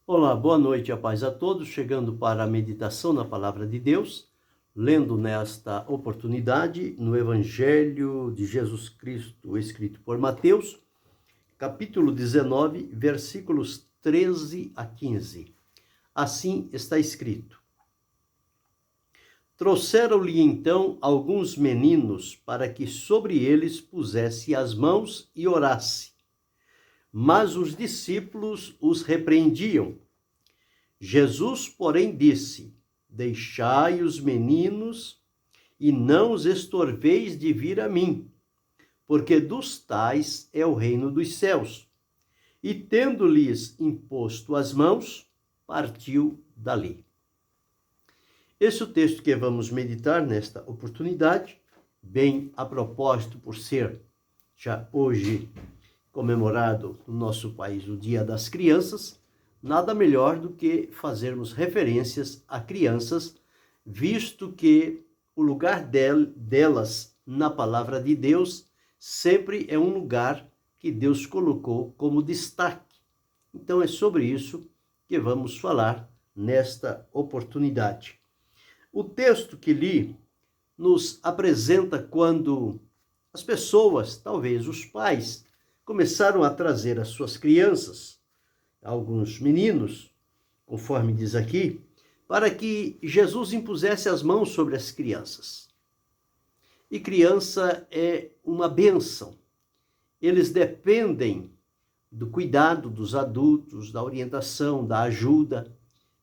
Olá, boa noite, a paz a todos, chegando para a meditação na Palavra de Deus, lendo nesta oportunidade no Evangelho de Jesus Cristo, escrito por Mateus, capítulo 19, versículos 13 a 15. Assim está escrito: Trouxeram-lhe então alguns meninos para que sobre eles pusesse as mãos e orasse. Mas os discípulos os repreendiam. Jesus, porém, disse: Deixai os meninos e não os estorveis de vir a mim, porque dos tais é o reino dos céus. E tendo-lhes imposto as mãos, partiu dali. Esse é o texto que vamos meditar nesta oportunidade, bem a propósito por ser já hoje comemorado no nosso país o Dia das Crianças. Nada melhor do que fazermos referências a crianças, visto que o lugar delas na palavra de Deus sempre é um lugar que Deus colocou como destaque. Então é sobre isso que vamos falar nesta oportunidade. O texto que li nos apresenta quando as pessoas, talvez os pais, começaram a trazer as suas crianças, alguns meninos, conforme diz aqui, para que Jesus impusesse as mãos sobre as crianças. E criança é uma bênção. Eles dependem do cuidado dos adultos, da orientação, da ajuda,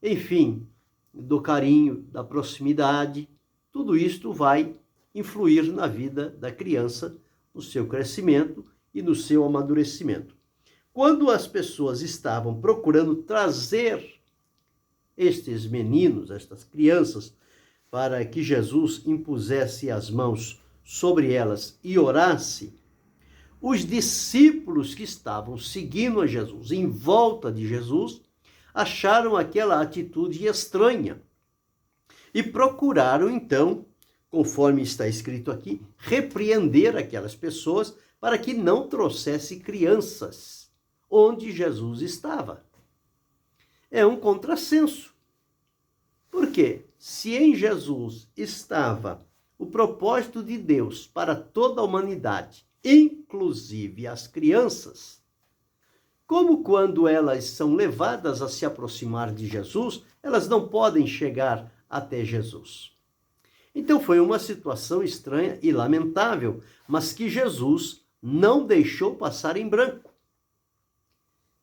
enfim, do carinho, da proximidade. Tudo isto vai influir na vida da criança, no seu crescimento e no seu amadurecimento. Quando as pessoas estavam procurando trazer estes meninos, estas crianças, para que Jesus impusesse as mãos sobre elas e orasse, os discípulos que estavam seguindo a Jesus, em volta de Jesus, acharam aquela atitude estranha e procuraram, então, conforme está escrito aqui, repreender aquelas pessoas para que não trouxesse crianças onde Jesus estava. É um contrassenso. Por quê? Se em Jesus estava o propósito de Deus para toda a humanidade, inclusive as crianças, como quando elas são levadas a se aproximar de Jesus, elas não podem chegar até Jesus. Então foi uma situação estranha e lamentável, mas que Jesus não deixou passar em branco.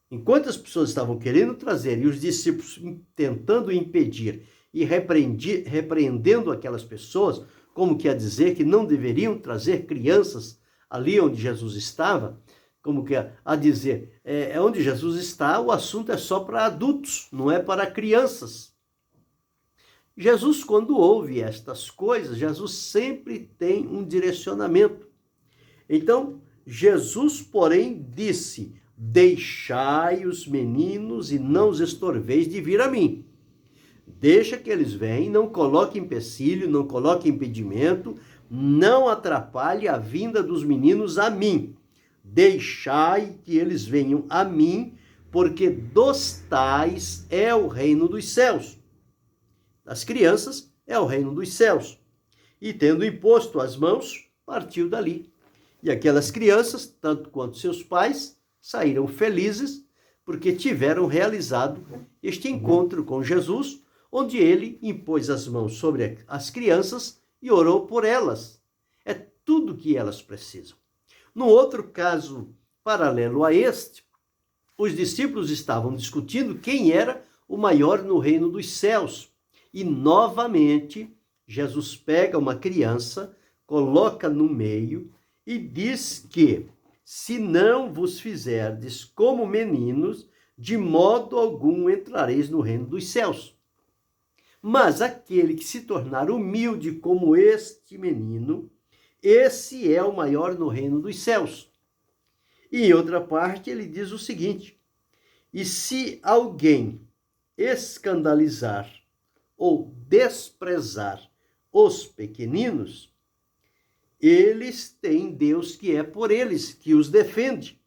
Enquanto as pessoas estavam querendo trazer e os discípulos tentando impedir e repreendendo aquelas pessoas, como que a dizer que não deveriam trazer crianças ali onde Jesus estava, como que a dizer, onde Jesus está, o assunto é só para adultos, não é para crianças. Jesus, quando ouve estas coisas, Jesus sempre tem um direcionamento. Então, Jesus, porém, disse: Deixai os meninos e não os estorveis de vir a mim. Deixa que eles venham, não coloque empecilho, não coloque impedimento, não atrapalhe a vinda dos meninos a mim. Deixai que eles venham a mim, porque dos tais é o reino dos céus. Das crianças é o reino dos céus. E tendo imposto as mãos, partiu dali. E aquelas crianças, tanto quanto seus pais, saíram felizes porque tiveram realizado este encontro com Jesus, onde ele impôs as mãos sobre as crianças e orou por elas. É tudo que elas precisam. No outro caso paralelo a este, os discípulos estavam discutindo quem era o maior no reino dos céus. E novamente, Jesus pega uma criança, coloca no meio e diz que, se não vos fizerdes como meninos, de modo algum entrareis no reino dos céus. Mas aquele que se tornar humilde como este menino, esse é o maior no reino dos céus. E em outra parte ele diz o seguinte: e se alguém escandalizar ou desprezar os pequeninos, eles têm Deus que é por eles, que os defende.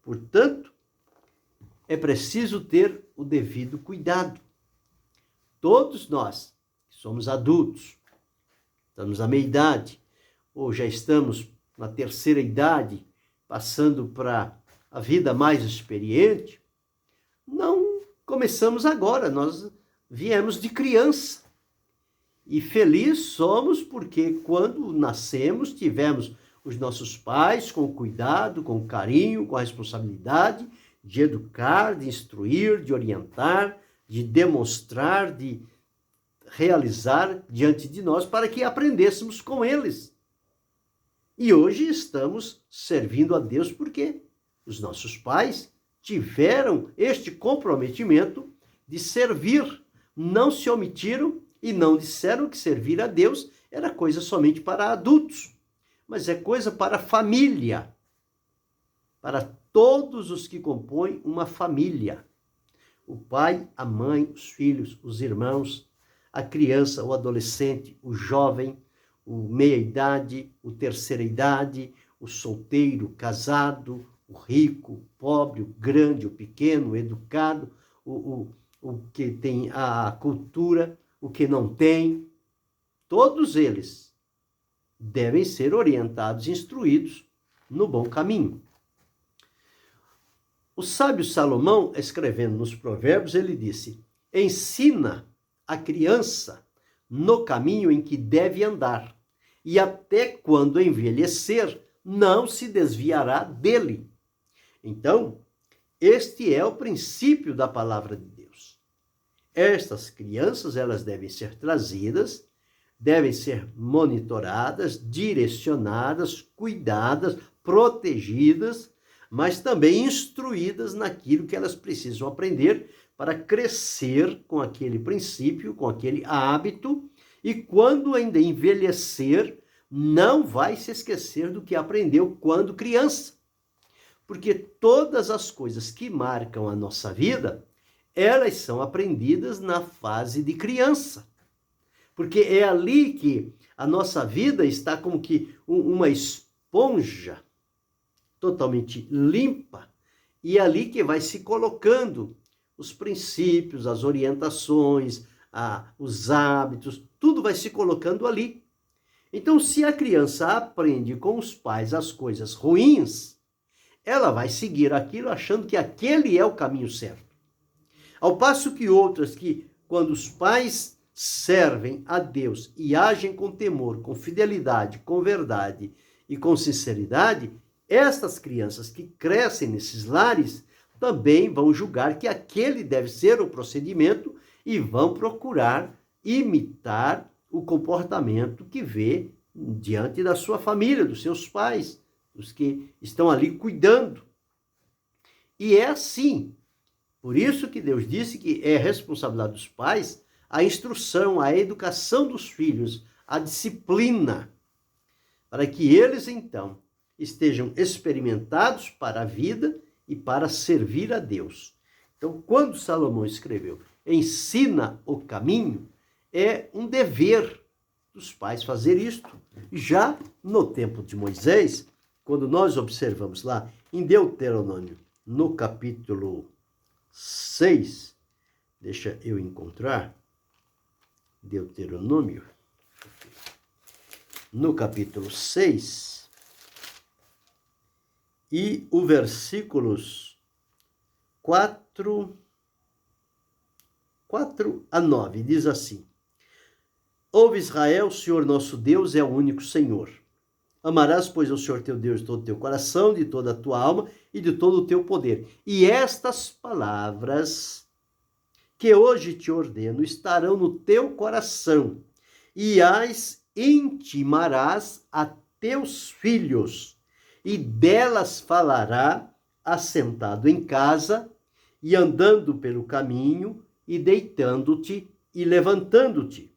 Portanto, é preciso ter o devido cuidado. Todos nós, que somos adultos, estamos à meia-idade, ou já estamos na terceira idade, passando para a vida mais experiente, não começamos agora, nós viemos de criança. E felizes somos porque quando nascemos tivemos os nossos pais com cuidado, com carinho, com a responsabilidade de educar, de instruir, de orientar, de demonstrar, de realizar diante de nós para que aprendêssemos com eles. E hoje estamos servindo a Deus porque os nossos pais tiveram este comprometimento de servir, não se omitiram e não disseram que servir a Deus era coisa somente para adultos, mas é coisa para a família, para todos os que compõem uma família. O pai, a mãe, os filhos, os irmãos, a criança, o adolescente, o jovem, o meia-idade, o terceira idade, o solteiro, o casado, o rico, o pobre, o grande, o pequeno, o educado, o que tem a cultura, o que não tem. Todos eles devem ser orientados e instruídos no bom caminho. O sábio Salomão, escrevendo nos Provérbios, ele disse: ensina a criança no caminho em que deve andar, e até quando envelhecer, não se desviará dele. Então, este é o princípio da palavra de Deus. Estas crianças, elas devem ser trazidas, devem ser monitoradas, direcionadas, cuidadas, protegidas, mas também instruídas naquilo que elas precisam aprender para crescer com aquele princípio, com aquele hábito, e quando ainda envelhecer, não vai se esquecer do que aprendeu quando criança. Porque todas as coisas que marcam a nossa vida, elas são aprendidas na fase de criança. Porque é ali que a nossa vida está como que uma esponja totalmente limpa, e é ali que vai se colocando os princípios, as orientações, os hábitos, tudo vai se colocando ali. Então, se a criança aprende com os pais as coisas ruins, ela vai seguir aquilo achando que aquele é o caminho certo. Ao passo que outras que, quando os pais servem a Deus e agem com temor, com fidelidade, com verdade e com sinceridade, estas crianças que crescem nesses lares também vão julgar que aquele deve ser o procedimento e vão procurar imitar o comportamento que vê diante da sua família, dos seus pais, dos que estão ali cuidando. E é assim. Por isso que Deus disse que é responsabilidade dos pais a instrução, a educação dos filhos, a disciplina, para que eles, então, estejam experimentados para a vida e para servir a Deus. Então, quando Salomão escreveu, ensina o caminho, é um dever dos pais fazer isto. Já no tempo de Moisés, quando nós observamos lá em Deuteronômio, no capítulo 6, deixa eu encontrar, Deuteronômio, no capítulo 6, e o versículos 4 a 9, diz assim: ouve Israel, o Senhor nosso Deus é o único Senhor. Amarás, pois, ao Senhor teu Deus de todo o teu coração, de toda a tua alma e de todo o teu poder. E estas palavras que hoje te ordeno estarão no teu coração, e as intimarás a teus filhos, e delas falará assentado em casa, e andando pelo caminho, e deitando-te e levantando-te.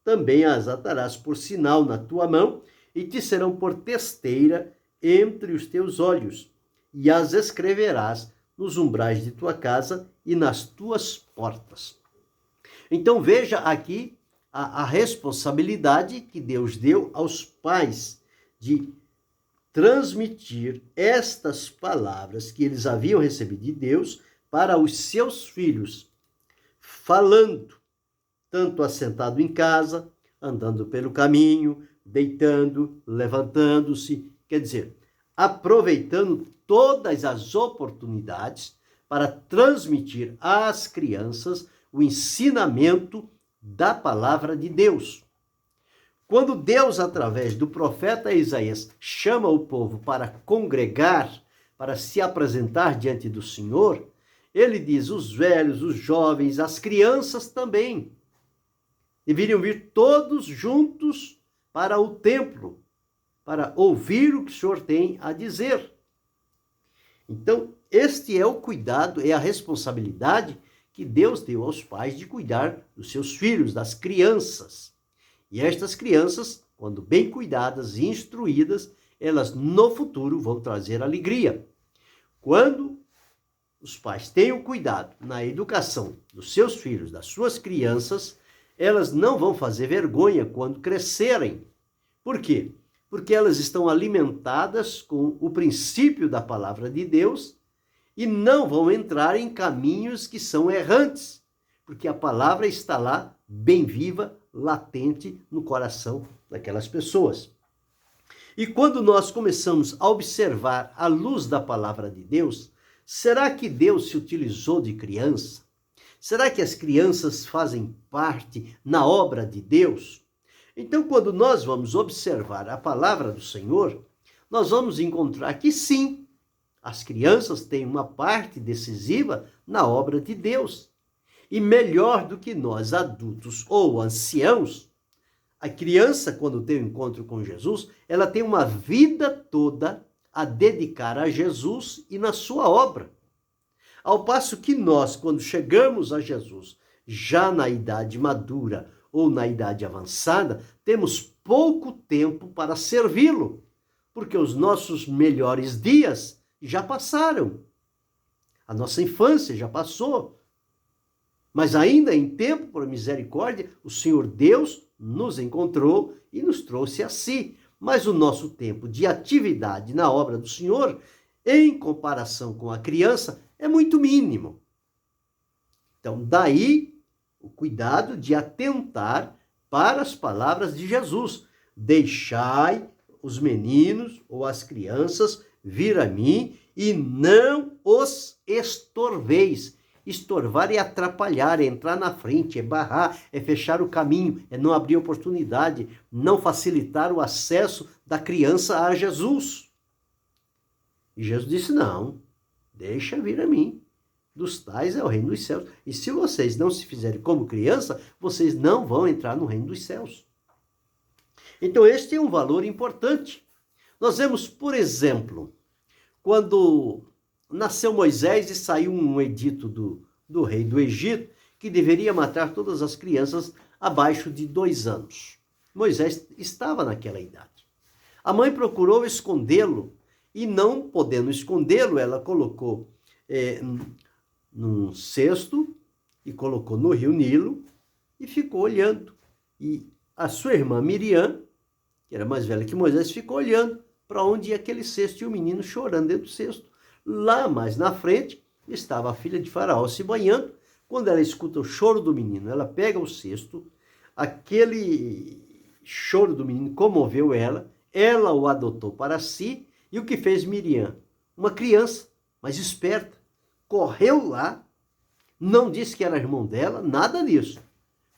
Também as atarás por sinal na tua mão, e te serão por testeira entre os teus olhos, e as escreverás nos umbrais de tua casa e nas tuas portas. Então veja aqui a responsabilidade que Deus deu aos pais de transmitir estas palavras que eles haviam recebido de Deus para os seus filhos, falando, tanto assentado em casa, andando pelo caminho, deitando, levantando-se, quer dizer, aproveitando todas as oportunidades para transmitir às crianças o ensinamento da palavra de Deus. Quando Deus, através do profeta Isaías, chama o povo para congregar, para se apresentar diante do Senhor, ele diz: os velhos, os jovens, as crianças também deveriam vir todos juntos para o templo, para ouvir o que o Senhor tem a dizer. Então, este é o cuidado, é a responsabilidade que Deus deu aos pais de cuidar dos seus filhos, das crianças. E estas crianças, quando bem cuidadas e instruídas, elas no futuro vão trazer alegria. Quando os pais têm o cuidado na educação dos seus filhos, das suas crianças, elas não vão fazer vergonha quando crescerem. Por quê? Porque elas estão alimentadas com o princípio da palavra de Deus e não vão entrar em caminhos que são errantes, porque a palavra está lá, bem viva, latente no coração daquelas pessoas. E quando nós começamos a observar a luz da palavra de Deus, será que Deus se utilizou de criança? Será que as crianças fazem parte na obra de Deus? Então, quando nós vamos observar a palavra do Senhor, nós vamos encontrar que sim, as crianças têm uma parte decisiva na obra de Deus. E melhor do que nós, adultos ou anciãos, a criança, quando tem um encontro com Jesus, ela tem uma vida toda a dedicar a Jesus e na sua obra. Ao passo que nós, quando chegamos a Jesus, já na idade madura ou na idade avançada, temos pouco tempo para servi-lo, porque os nossos melhores dias já passaram. A nossa infância já passou. Mas ainda em tempo, por misericórdia, o Senhor Deus nos encontrou e nos trouxe a si. Mas o nosso tempo de atividade na obra do Senhor, em comparação com a criança, é muito mínimo. Então, daí o cuidado de atentar para as palavras de Jesus. Deixai os meninos ou as crianças vir a mim e não os estorveis. Estorvar é atrapalhar, é entrar na frente, é barrar, é fechar o caminho, é não abrir oportunidade, não facilitar o acesso da criança a Jesus. E Jesus disse: não, deixa vir a mim. Dos tais é o reino dos céus. E se vocês não se fizerem como criança, vocês não vão entrar no reino dos céus. Então, este é um valor importante. Nós vemos, por exemplo, quando nasceu Moisés e saiu um edito do rei do Egito, que deveria matar todas as crianças abaixo de 2 anos. Moisés estava naquela idade. A mãe procurou escondê-lo e, não podendo escondê-lo, ela colocou num cesto e colocou no rio Nilo e ficou olhando. E a sua irmã Miriam, que era mais velha que Moisés, ficou olhando para onde ia aquele cesto e o menino chorando dentro do cesto. Lá mais na frente estava a filha de Faraó se banhando. Quando ela escuta o choro do menino, ela pega o cesto, aquele choro do menino comoveu ela, ela o adotou para si. E o que fez Miriam? Uma criança, mas esperta, correu lá, não disse que era irmão dela, nada disso.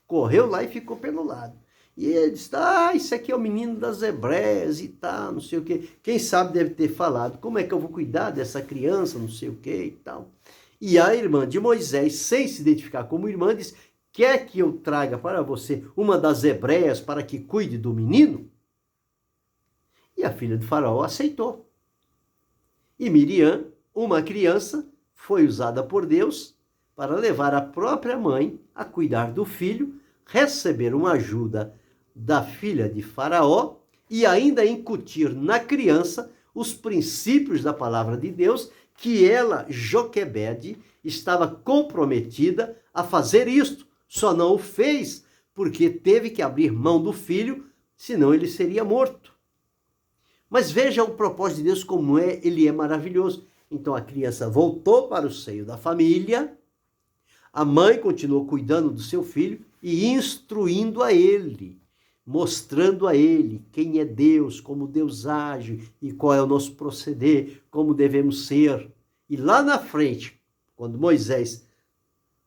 Correu lá e ficou pelo lado. E ele disse: isso aqui é o menino das hebreias e tal, não sei o quê. Quem sabe deve ter falado: como é que eu vou cuidar dessa criança, não sei o quê e tal. E a irmã de Moisés, sem se identificar como irmã, disse: quer que eu traga para você uma das hebreias para que cuide do menino? E a filha de Faraó aceitou. E Miriam, uma criança, foi usada por Deus para levar a própria mãe a cuidar do filho, receber uma ajuda da filha de Faraó e ainda incutir na criança os princípios da palavra de Deus, que ela, Joquebede, estava comprometida a fazer isto. Só não o fez porque teve que abrir mão do filho, senão ele seria morto. Mas veja o propósito de Deus como ele é maravilhoso. Então a criança voltou para o seio da família, a mãe continuou cuidando do seu filho e instruindo a ele, mostrando a ele quem é Deus, como Deus age e qual é o nosso proceder, como devemos ser. E lá na frente, quando Moisés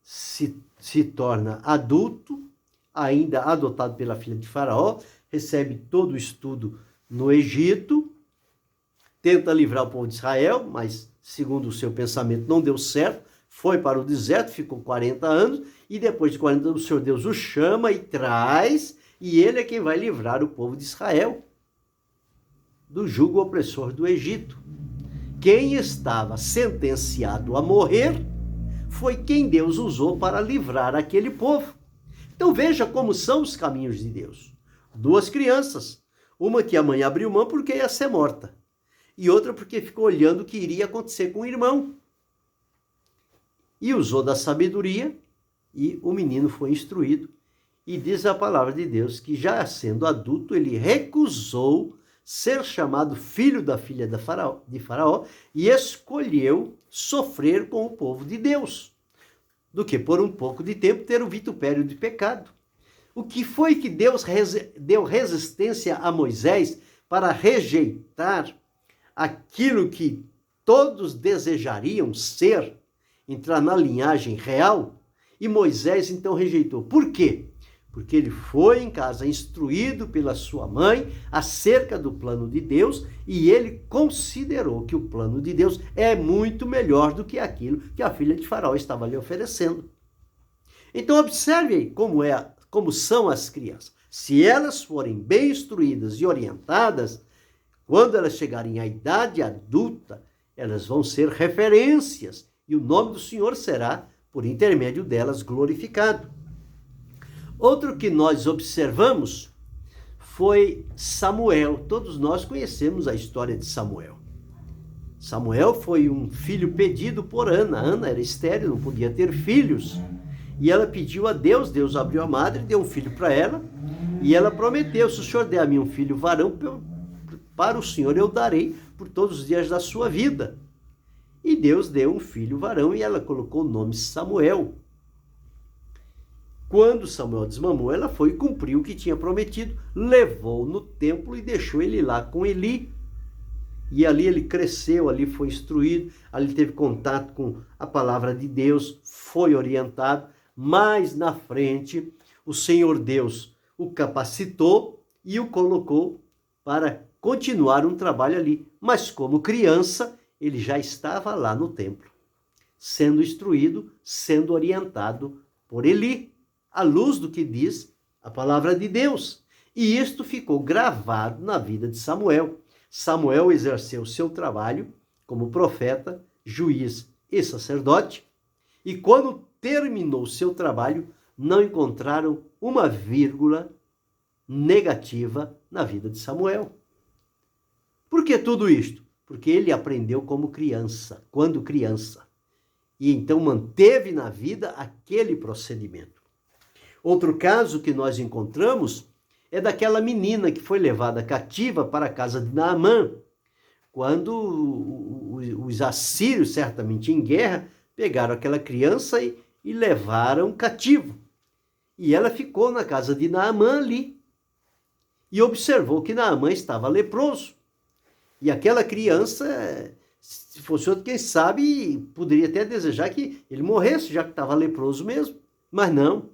se torna adulto, ainda adotado pela filha de Faraó, recebe todo o estudo no Egito, tenta livrar o povo de Israel, mas segundo o seu pensamento não deu certo, foi para o deserto, ficou 40 anos, e depois de 40 anos o Senhor Deus o chama e traz, e ele é quem vai livrar o povo de Israel do jugo opressor do Egito. Quem estava sentenciado a morrer foi quem Deus usou para livrar aquele povo. Então veja como são os caminhos de Deus. Duas crianças, uma que a mãe abriu mão porque ia ser morta, e outra porque ficou olhando o que iria acontecer com o irmão. E usou da sabedoria, e o menino foi instruído. E diz a palavra de Deus que, já sendo adulto, ele recusou ser chamado filho da filha de Faraó e escolheu sofrer com o povo de Deus, do que por um pouco de tempo ter o vitupério de pecado. O que foi que Deus deu resistência a Moisés para rejeitar aquilo que todos desejariam ser, entrar na linhagem real? E Moisés então rejeitou. Por quê? Porque ele foi em casa instruído pela sua mãe acerca do plano de Deus e ele considerou que o plano de Deus é muito melhor do que aquilo que a filha de Faraó estava lhe oferecendo. Então observe aí como são as crianças. Se elas forem bem instruídas e orientadas, quando elas chegarem à idade adulta, elas vão ser referências e o nome do Senhor será, por intermédio delas, glorificado. Outro que nós observamos foi Samuel. Todos nós conhecemos a história de Samuel. Samuel foi um filho pedido por Ana. Ana era estéril, não podia ter filhos. E ela pediu a Deus, Deus abriu a madre, deu um filho para ela. E ela prometeu, se o Senhor der a mim um filho varão, para o Senhor eu darei por todos os dias da sua vida. E Deus deu um filho varão e ela colocou o nome Samuel. Quando Samuel desmamou, ela foi e cumpriu o que tinha prometido, levou-o no templo e deixou ele lá com Eli. E ali ele cresceu, ali foi instruído, ali teve contato com a palavra de Deus, foi orientado. Mais na frente, o Senhor Deus o capacitou e o colocou para continuar um trabalho ali. Mas como criança, ele já estava lá no templo, sendo instruído, sendo orientado por Eli, à luz do que diz a palavra de Deus. E isto ficou gravado na vida de Samuel. Samuel exerceu seu trabalho como profeta, juiz e sacerdote, e quando terminou seu trabalho, não encontraram uma vírgula negativa na vida de Samuel. Por que tudo isto? Porque ele aprendeu como criança, quando criança, e então manteve na vida aquele procedimento. Outro caso que nós encontramos é daquela menina que foi levada cativa para a casa de Naamã, quando os assírios, certamente em guerra, pegaram aquela criança e levaram cativo. E ela ficou na casa de Naamã ali e observou que Naamã estava leproso. E aquela criança, se fosse outro, quem sabe, poderia até desejar que ele morresse, já que estava leproso mesmo. Mas não.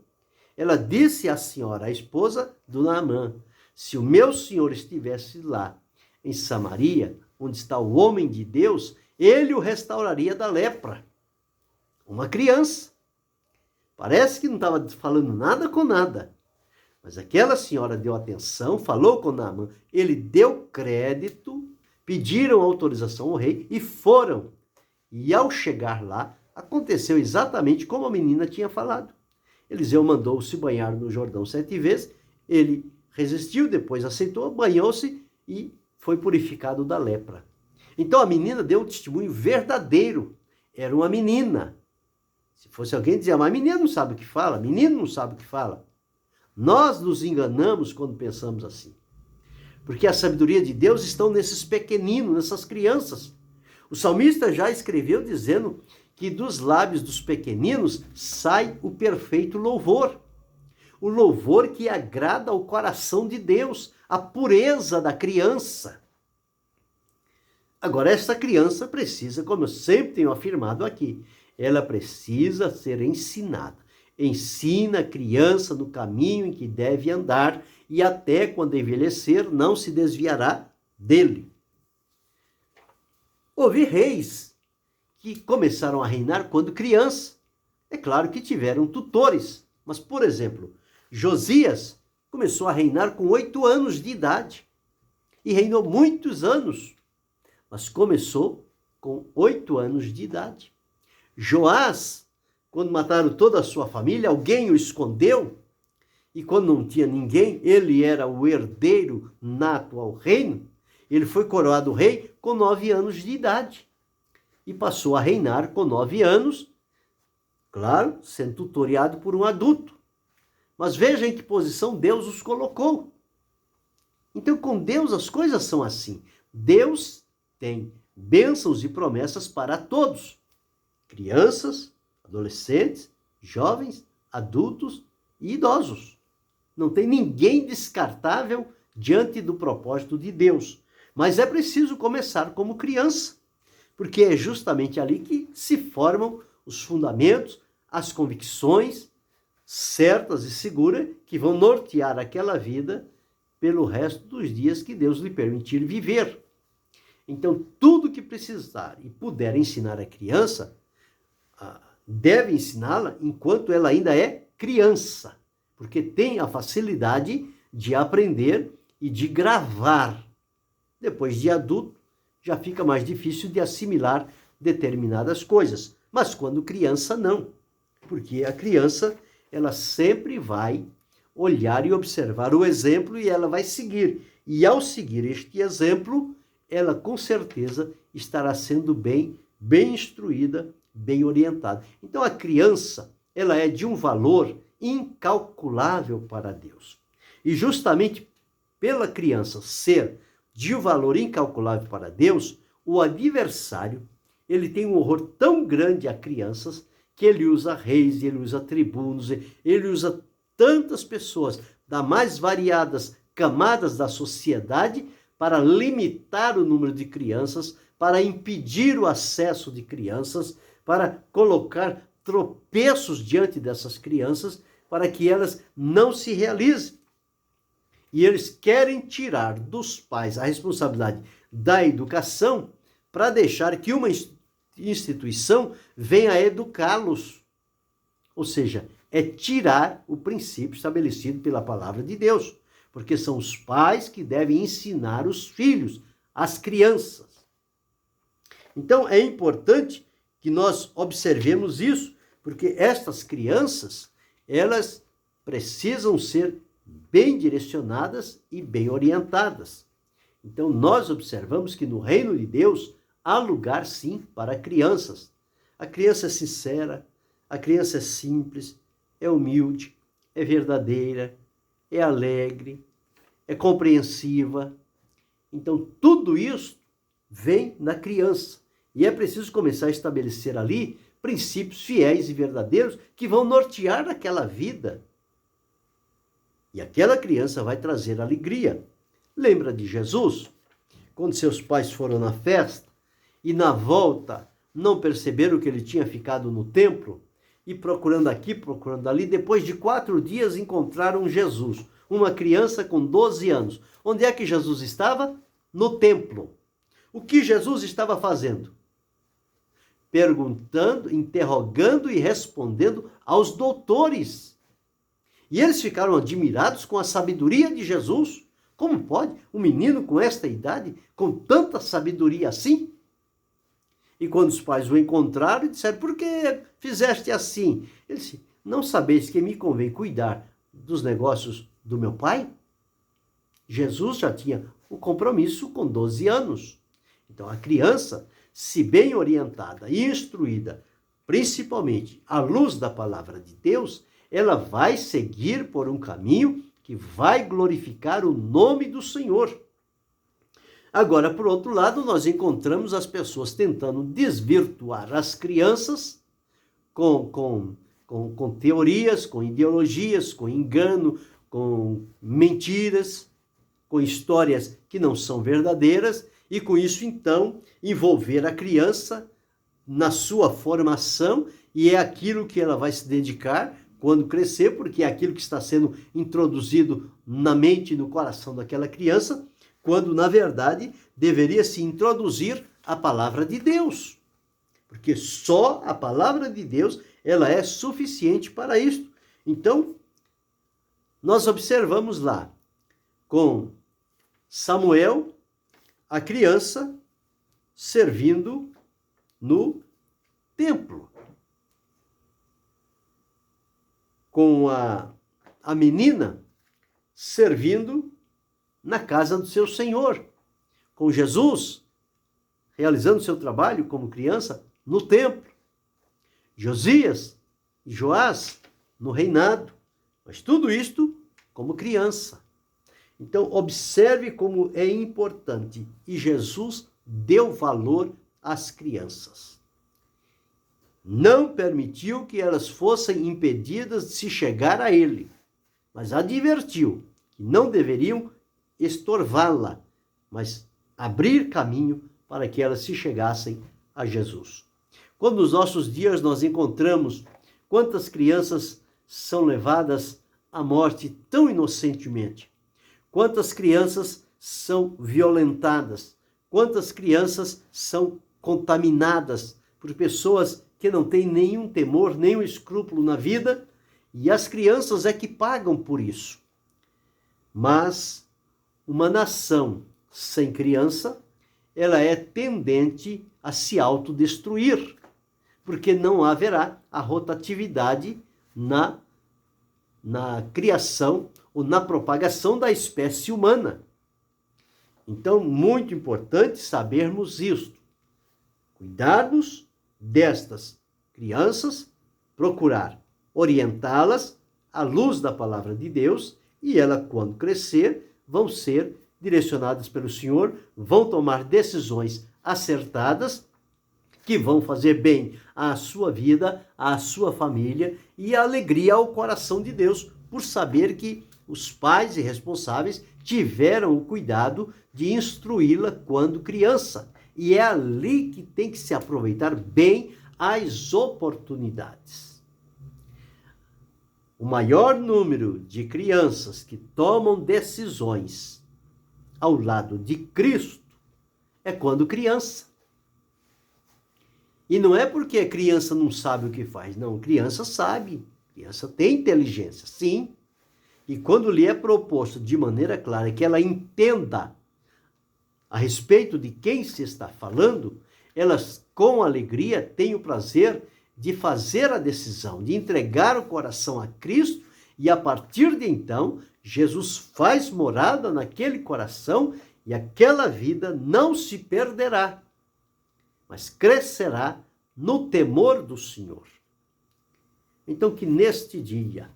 Ela disse à senhora, a esposa do Naamã, se o meu senhor estivesse lá em Samaria, onde está o homem de Deus, ele o restauraria da lepra. Uma criança. Parece que não estava falando nada com nada. Mas aquela senhora deu atenção, falou com Naamã, ele deu crédito, pediram autorização ao rei e foram. E ao chegar lá, aconteceu exatamente como a menina tinha falado. Eliseu mandou se banhar no Jordão 7 vezes, ele resistiu, depois aceitou, banhou-se e foi purificado da lepra. Então a menina deu um testemunho verdadeiro, era uma menina. Se fosse alguém dizia, mas a menina não sabe o que fala, menino não sabe o que fala. Nós nos enganamos quando pensamos assim. Porque a sabedoria de Deus está nesses pequeninos, nessas crianças. O salmista já escreveu dizendo que dos lábios dos pequeninos sai o perfeito louvor. O louvor que agrada ao coração de Deus, a pureza da criança. Agora, essa criança precisa, como eu sempre tenho afirmado aqui, ela precisa ser ensinada. Ensina a criança no caminho em que deve andar e até quando envelhecer não se desviará dele. Houve reis que começaram a reinar quando criança. É claro que tiveram tutores, mas, por exemplo, Josias começou a reinar com 8 anos de idade e reinou muitos anos, mas começou com 8 anos de idade. Joás, quando mataram toda a sua família, alguém o escondeu, e quando não tinha ninguém, ele era o herdeiro nato ao reino, ele foi coroado rei com 9 anos de idade, e passou a reinar com 9 anos, claro, sendo tutoriado por um adulto. Mas veja em que posição Deus os colocou. Então, com Deus as coisas são assim. Deus tem bênçãos e promessas para todos. Crianças, adolescentes, jovens, adultos e idosos. Não tem ninguém descartável diante do propósito de Deus. Mas é preciso começar como criança, porque é justamente ali que se formam os fundamentos, as convicções certas e seguras que vão nortear aquela vida pelo resto dos dias que Deus lhe permitir viver. Então, tudo que precisar e puder ensinar a criança, deve ensiná-la enquanto ela ainda é criança, porque tem a facilidade de aprender e de gravar. Depois de adulto, já fica mais difícil de assimilar determinadas coisas. Mas quando criança, não. Porque a criança, ela sempre vai olhar e observar o exemplo e ela vai seguir. E ao seguir este exemplo, ela com certeza estará sendo bem instruída, bem orientada. Então a criança, ela é de um valor incalculável para Deus. E justamente pela criança ser de um valor incalculável para Deus, o adversário, ele tem um horror tão grande a crianças que ele usa reis, ele usa tribunos, ele usa tantas pessoas das mais variadas camadas da sociedade para limitar o número de crianças, para impedir o acesso de crianças, para colocar tropeços diante dessas crianças, para que elas não se realizem. E eles querem tirar dos pais a responsabilidade da educação para deixar que uma instituição venha educá-los. Ou seja, é tirar o princípio estabelecido pela palavra de Deus, porque são os pais que devem ensinar os filhos, as crianças. Então, é importante que nós observemos isso, porque estas crianças, elas precisam ser bem direcionadas e bem orientadas. Então, nós observamos que no reino de Deus há lugar, sim, para crianças. A criança é sincera, a criança é simples, é humilde, é verdadeira, é alegre, é compreensiva. Então, tudo isso vem na criança. E é preciso começar a estabelecer ali princípios fiéis e verdadeiros que vão nortear aquela vida. E aquela criança vai trazer alegria. Lembra de Jesus? Quando seus pais foram na festa e na volta não perceberam que ele tinha ficado no templo e procurando aqui, procurando ali, depois de 4 dias encontraram Jesus, uma criança com 12 anos. Onde é que Jesus estava? No templo. O que Jesus estava fazendo? Perguntando, interrogando e respondendo aos doutores. E eles ficaram admirados com a sabedoria de Jesus. Como pode um menino com esta idade, com tanta sabedoria assim? E quando os pais o encontraram, disseram, por que fizeste assim? Ele disse, não sabeis que me convém cuidar dos negócios do meu pai? Jesus já tinha o compromisso com 12 anos. Então a criança, se bem orientada e instruída, principalmente à luz da palavra de Deus, ela vai seguir por um caminho que vai glorificar o nome do Senhor. Agora, por outro lado, nós encontramos as pessoas tentando desvirtuar as crianças com teorias, com ideologias, com engano, com mentiras, com histórias que não são verdadeiras, e com isso, então, envolver a criança na sua formação, e é aquilo que ela vai se dedicar quando crescer, porque é aquilo que está sendo introduzido na mente e no coração daquela criança, quando, na verdade, deveria se introduzir a palavra de Deus. Porque só a palavra de Deus, ela é suficiente para isto. Então, nós observamos lá, com Samuel, a criança servindo no templo. Com a menina servindo na casa do seu Senhor. Com Jesus realizando seu trabalho como criança no templo. Josias e Joás no reinado. Mas tudo isto como criança. Então, observe como é importante. E Jesus deu valor às crianças. Não permitiu que elas fossem impedidas de se chegar a ele, mas advertiu que não deveriam estorvá-la, mas abrir caminho para que elas se chegassem a Jesus. Quando nos nossos dias nós encontramos quantas crianças são levadas à morte tão inocentemente, quantas crianças são violentadas, quantas crianças são contaminadas por pessoas que não têm nenhum temor, nenhum escrúpulo na vida, e as crianças é que pagam por isso. Mas uma nação sem criança, ela é tendente a se autodestruir, porque não haverá a rotatividade na criação ou na propagação da espécie humana. Então, muito importante sabermos isto. Cuidarmos destas crianças, procurar orientá-las à luz da palavra de Deus, e ela, quando crescer, vão ser direcionadas pelo Senhor, vão tomar decisões acertadas, que vão fazer bem à sua vida, à sua família e a alegria ao coração de Deus, por saber que os pais e responsáveis tiveram o cuidado de instruí-la quando criança. E é ali que tem que se aproveitar bem as oportunidades. O maior número de crianças que tomam decisões ao lado de Cristo é quando criança. E não é porque a criança não sabe o que faz, não, criança sabe, criança tem inteligência, sim. E quando lhe é proposto de maneira clara que ela entenda a respeito de quem se está falando, elas com alegria têm o prazer de fazer a decisão, de entregar o coração a Cristo, e a partir de então, Jesus faz morada naquele coração e aquela vida não se perderá, mas crescerá no temor do Senhor. Então, que neste dia,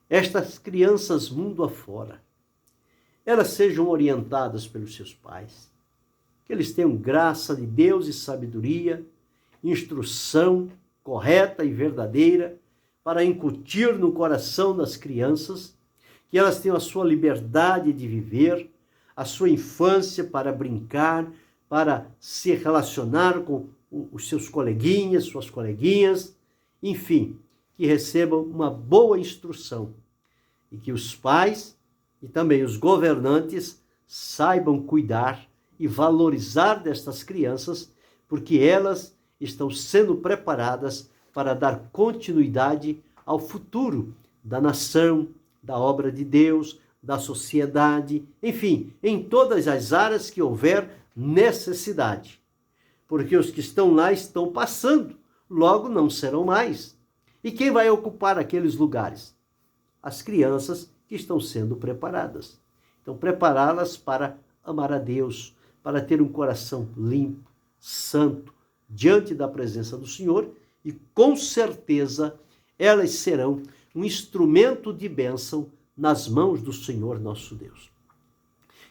estas crianças mundo afora, elas sejam orientadas pelos seus pais, que eles tenham graça de Deus e sabedoria, instrução correta e verdadeira para incutir no coração das crianças, que elas tenham a sua liberdade de viver, a sua infância para brincar, para se relacionar com os seus coleguinhas, suas coleguinhas, enfim, que recebam uma boa instrução e que os pais e também os governantes saibam cuidar e valorizar destas crianças, porque elas estão sendo preparadas para dar continuidade ao futuro da nação, da obra de Deus, da sociedade, enfim, em todas as áreas que houver necessidade. Porque os que estão lá estão passando, logo não serão mais. E quem vai ocupar aqueles lugares? As crianças que estão sendo preparadas. Então, prepará-las para amar a Deus, para ter um coração limpo, santo, diante da presença do Senhor, e com certeza elas serão um instrumento de bênção nas mãos do Senhor nosso Deus.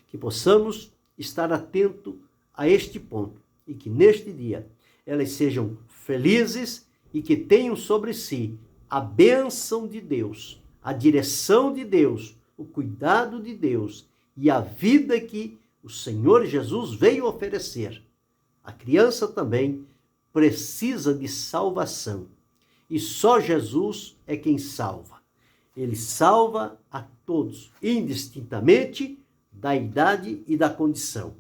Que possamos estar atento a este ponto e que neste dia elas sejam felizes e que tenham sobre si a bênção de Deus, a direção de Deus, o cuidado de Deus e a vida que o Senhor Jesus veio oferecer. A criança também precisa de salvação e só Jesus é quem salva. Ele salva a todos, indistintamente da idade e da condição.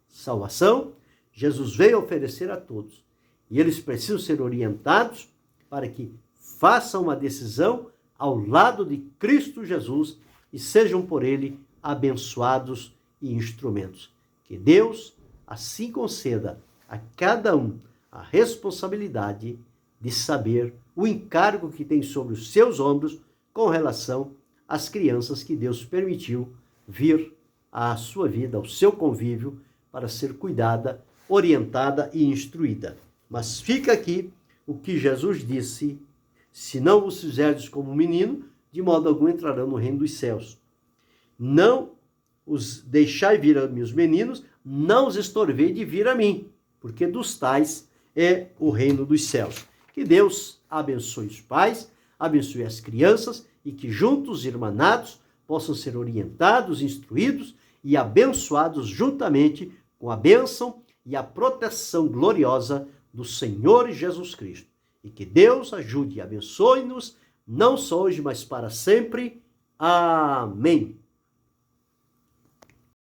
Salvação, Jesus veio oferecer a todos. E eles precisam ser orientados para que façam uma decisão ao lado de Cristo Jesus e sejam por ele abençoados e instrumentos. Que Deus assim conceda a cada um a responsabilidade de saber o encargo que tem sobre os seus ombros com relação às crianças que Deus permitiu vir à sua vida, ao seu convívio, para ser cuidada, orientada e instruída. Mas fica aqui o que Jesus disse: se não vos fizerdes como um menino, de modo algum entrarão no reino dos céus. Não os deixai vir a mim os meninos, não os estorvei de vir a mim, porque dos tais é o reino dos céus. Que Deus abençoe os pais, abençoe as crianças e que juntos, irmanados, possam ser orientados, instruídos e abençoados juntamente com a bênção e a proteção gloriosa do Senhor Jesus Cristo. E que Deus ajude e abençoe-nos, não só hoje, mas para sempre. Amém.